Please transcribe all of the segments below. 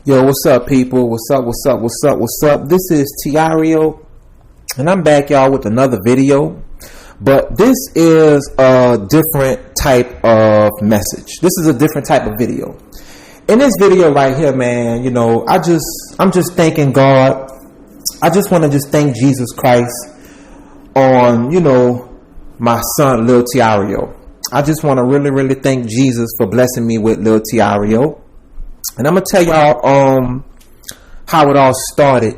Yo, what's up, people? What's up? This is Tireo, and I'm back, y'all, with another video. But this is a different type of message. This is a different type of video. In this video right here, man, I'm just thanking God. I just want to thank Jesus Christ on, my son, Lil Tireo. I just want to really thank Jesus for blessing me with Lil Tireo. And I'm going to tell y'all how it all started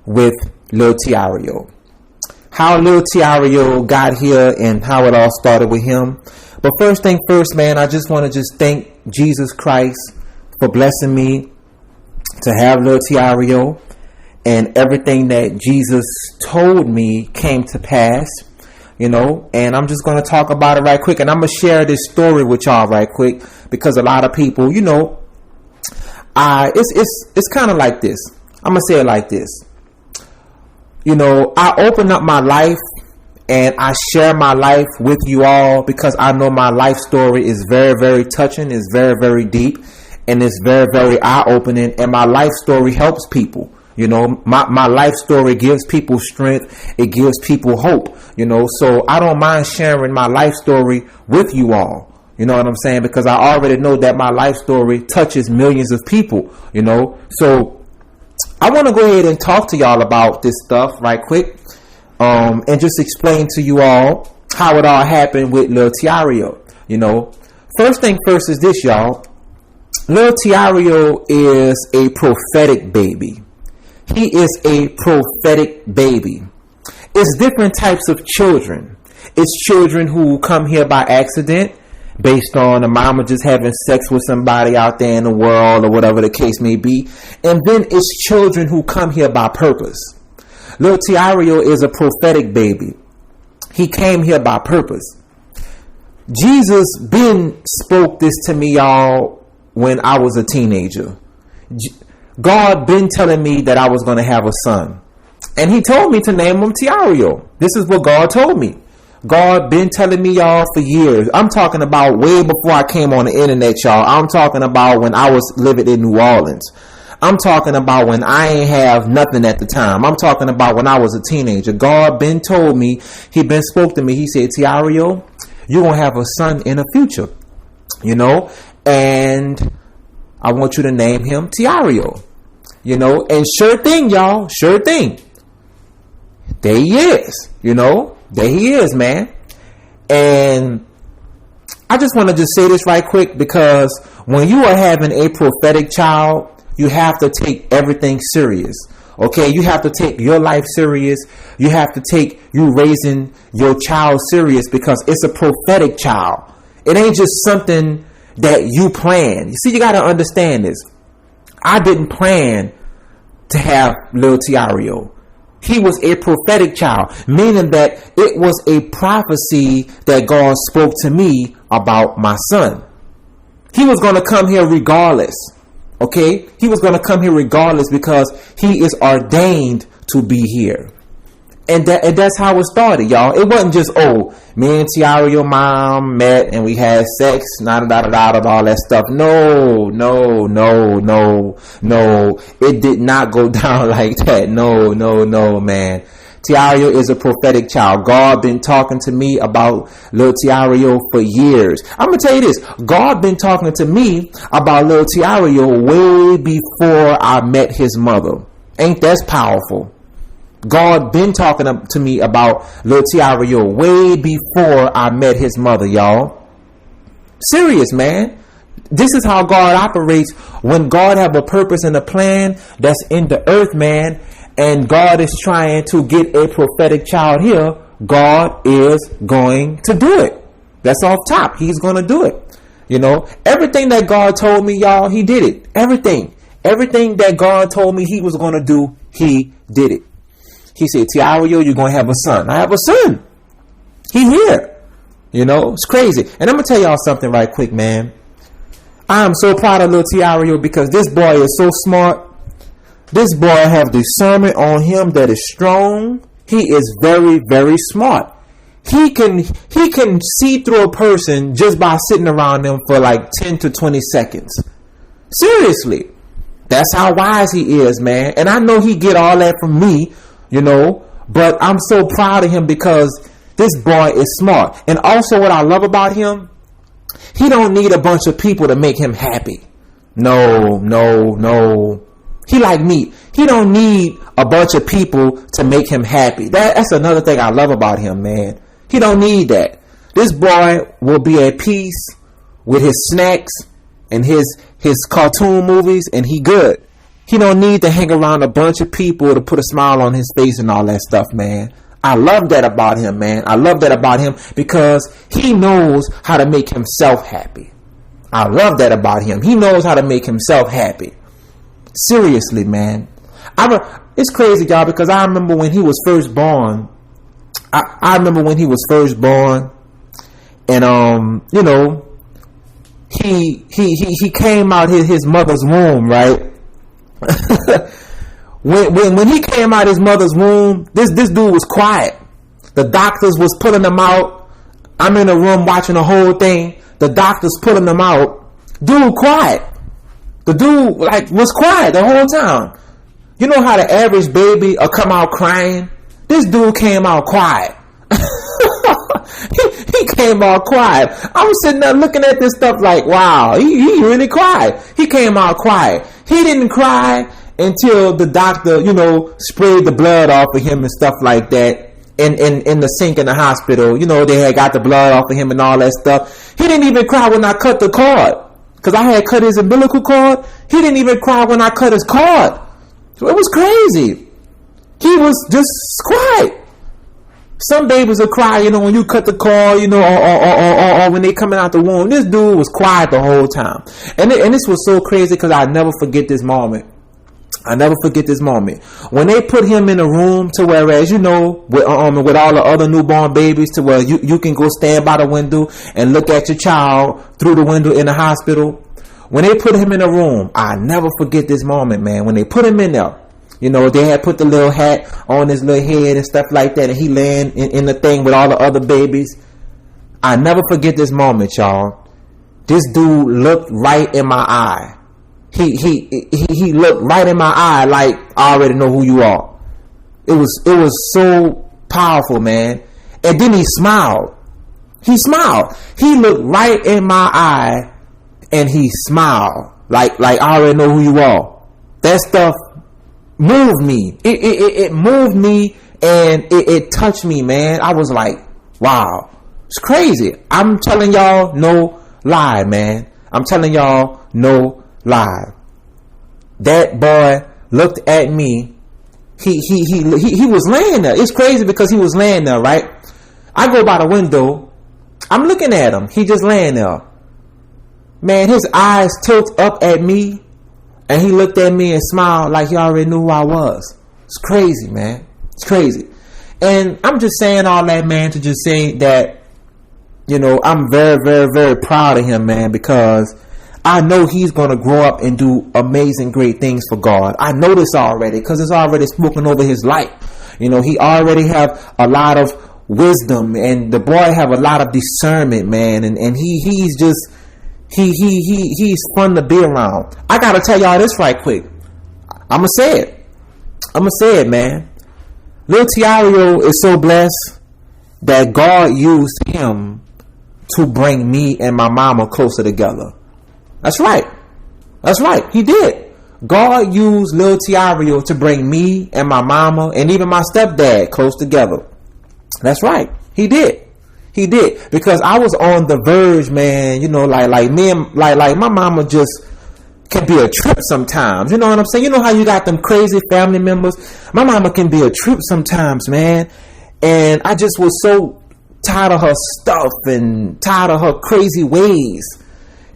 with Lil Tireo. How Lil Tireo got here and how it all started with him. But first thing first, man, I just want to thank Jesus Christ for blessing me to have Lil Tireo. And everything that Jesus told me came to pass, and I'm just going to talk about it right quick. And I'm going to share this story with y'all right quick because a lot of people, it's kind of like this. I'm going to say it like this. I open up my life and I share my life with you all because I know my life story is very, very touching. It's very, very deep and it's very, very eye-opening. And my life story helps people. My life story gives people strength. It gives people hope, so I don't mind sharing my life story with you all. You know what I'm saying? Because I already know that my life story touches millions of people, So I want to go ahead and talk to y'all about this stuff right quick and just explain to you all how it all happened with Lil Tireo. First thing first is this, y'all. Lil Tireo is a prophetic baby. He is a prophetic baby. It's different types of children. It's children who come here by accident, based on a mama just having sex with somebody out there in the world or whatever the case may be. And then it's children who come here by purpose. Lil Tireo is a prophetic baby. He came here by purpose. Jesus spoke this to me, y'all, when I was a teenager. God been telling me that I was going to have a son. And he told me to name him Tireo. This is what God told me. God been telling me, y'all, for years. I'm talking about way before I came on the internet, y'all. I'm talking about when I was living in New Orleans. I'm talking about when I ain't have nothing at the time. I'm talking about when I was a teenager. God been told me, he been spoke to me. He said, Tireo, you're going to have a son in the future, and I want you to name him Tireo, and sure thing, y'all, sure thing. There he is, there he is, man. And I just want to say this right quick because when you are having a prophetic child, you have to take everything serious. Okay, you have to take your life serious. You have to take you raising your child serious because it's a prophetic child. It ain't just something that you plan. You see, you got to understand this. I didn't plan to have Lil Tireo. He was a prophetic child, meaning that it was a prophecy that God spoke to me about my son. He was going to come here regardless. Okay? He was going to come here regardless because he is ordained to be here. And that's how it started, y'all. It wasn't just, me and Tireo mom met and we had sex, all that stuff. No. It did not go down like that. No, man. Tireo is a prophetic child. God been talking to me about Lil Tireo for years. I'm going to tell you this. God been talking to me about Lil Tireo way before I met his mother. Ain't that powerful? God been talking to me about Lil Tireo way before I met his mother, y'all. Serious, man. This is how God operates when God have a purpose and a plan that's in the earth, man. And God is trying to get a prophetic child here. God is going to do it. That's off top. He's going to do it. Everything that God told me, y'all, he did it. Everything that God told me he was going to do, he did it. He said, Tireo, you're going to have a son. I have a son. He here. It's crazy. And I'm going to tell y'all something right quick, man. I am so proud of Lil Tireo because this boy is so smart. This boy have discernment on him that is strong. He is very, very smart. He can see through a person just by sitting around them for like 10 to 20 seconds. Seriously. That's how wise he is, man. And I know he get all that from me, you know, but I'm so proud of him because this boy is smart. And also what I love about him, he don't need a bunch of people to make him happy. No. He like me. He don't need a bunch of people to make him happy. That's another thing I love about him, man. He don't need that. This boy will be at peace with his snacks and his cartoon movies, and he good. He don't need to hang around a bunch of people to put a smile on his face and all that stuff, man. I love that about him, man. I love that about him because he knows how to make himself happy. I love that about him. He knows how to make himself happy. Seriously, man. It's crazy, y'all, because I remember when he was first born. I remember when he was first born, and you know, he came out his mother's womb, right? when he came out his mother's womb, this dude was quiet. The doctors was pulling him out. I'm in the room watching the whole thing. The doctors pulling him out. Dude quiet. The dude was quiet the whole time. You know how the average baby will come out crying? This dude came out quiet. he came out quiet. I was sitting there looking at this stuff like, wow, he really quiet. He came out quiet. He didn't cry until the doctor, you know, sprayed the blood off of him and stuff like that. In the sink in the hospital, you know, they had got the blood off of him and all that stuff. He didn't even cry when I cut the cord, because I had cut his umbilical cord. He didn't even cry when I cut his cord. So it was crazy. He was just quiet. Some babies will cry, you know, when you cut the cord, you know, or when they coming out the womb. This dude was quiet the whole time, and this was so crazy because I never forget this moment. I never forget this moment when they put him in a room to where, as you know, with all the other newborn babies, to where you can go stand by the window and look at your child through the window in the hospital. When they put him in a room, I never forget this moment, man. When they put him in there, you know, they had put the little hat on his little head and stuff like that, and he laying in the thing with all the other babies. I never forget this moment, y'all. This dude looked right in my eye. He looked right in my eye like, I already know who you are. It was so powerful, man. And then he smiled. He smiled. He looked right in my eye and he smiled like I already know who you are. That stuff moved me. It moved me, and it touched me, man. I was like, wow, it's crazy. I'm telling y'all no lie, man. I'm telling y'all no lie. That boy looked at me. He was laying there. It's crazy because he was laying there, right? I go by the window. I'm looking at him. He just laying there. Man, his eyes tilted up at me, and he looked at me and smiled like he already knew who I was. It's crazy, man. It's crazy. And I'm just saying all that, man, to just say that, you know, I'm very, very, very proud of him, man, because I know he's going to grow up and do amazing, great things for God. I know this already because it's already spoken over his life. You know, he already have a lot of wisdom, and the boy have a lot of discernment, man. And he's just, he's fun to be around. I got to tell y'all this right quick. I'm going to say it, man. Lil Tireo is so blessed that God used him to bring me and my mama closer together. That's right. He did. God used Lil Tireo to bring me and my mama and even my stepdad close together. That's right. He did. Because I was on the verge, man. You know, like me and like my mama just can be a trip sometimes. You know what I'm saying? You know how you got them crazy family members? My mama can be a trip sometimes, man. And I just was so tired of her stuff and tired of her crazy ways.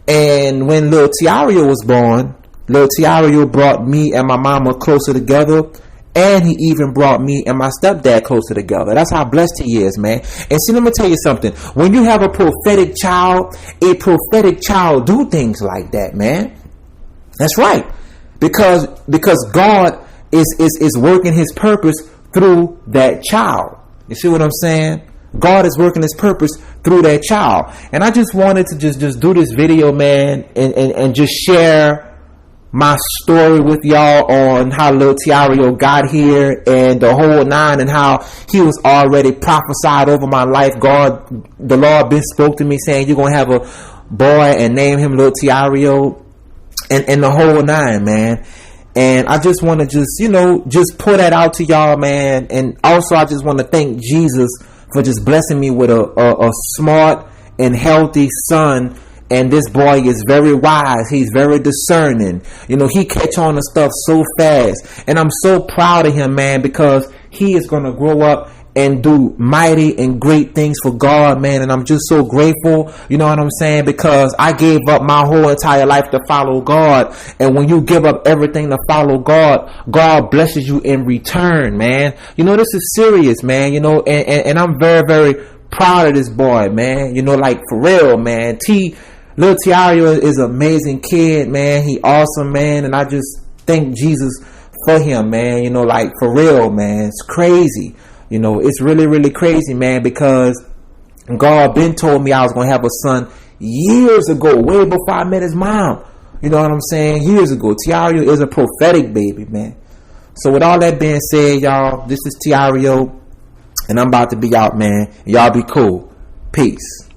And when Lil Tireo was born, Lil Tireo brought me and my mama closer together, and he even brought me and my stepdad closer together. That's how blessed he is, man. And see, let me tell you something. When you have a prophetic child do things like that, man. That's right. Because God is working his purpose through that child. You see what I'm saying? God is working his purpose through that child. And I just wanted to just do this video, man, and just share my story with y'all on how little Tireo got here and the whole nine, and how he was already prophesied over my life. The Lord been spoke to me saying you're gonna have a boy and name him little Tireo, and the whole nine, man. And I just want to just pour that out to y'all, man. And also I just want to thank Jesus for just blessing me with a smart and healthy son. And this boy is very wise. He's very discerning. He catch on to stuff so fast. And I'm so proud of him, man, because he is going to grow up and do mighty and great things for God, man. And I'm just so grateful, you know what I'm saying? Because I gave up my whole entire life to follow God. And when you give up everything to follow God, God blesses you in return, man. This is serious, man, and I'm very, very proud of this boy, man. Like for real, man. Little Tireo is an amazing kid, man. He awesome, man. And I just thank Jesus for him, man. Like for real, man. It's crazy. It's really, really crazy, man, because God been told me I was going to have a son years ago, way before I met his mom. You know what I'm saying? Years ago. Tireo is a prophetic baby, man. So with all that being said, y'all, this is Tireo, and I'm about to be out, man. Y'all be cool. Peace.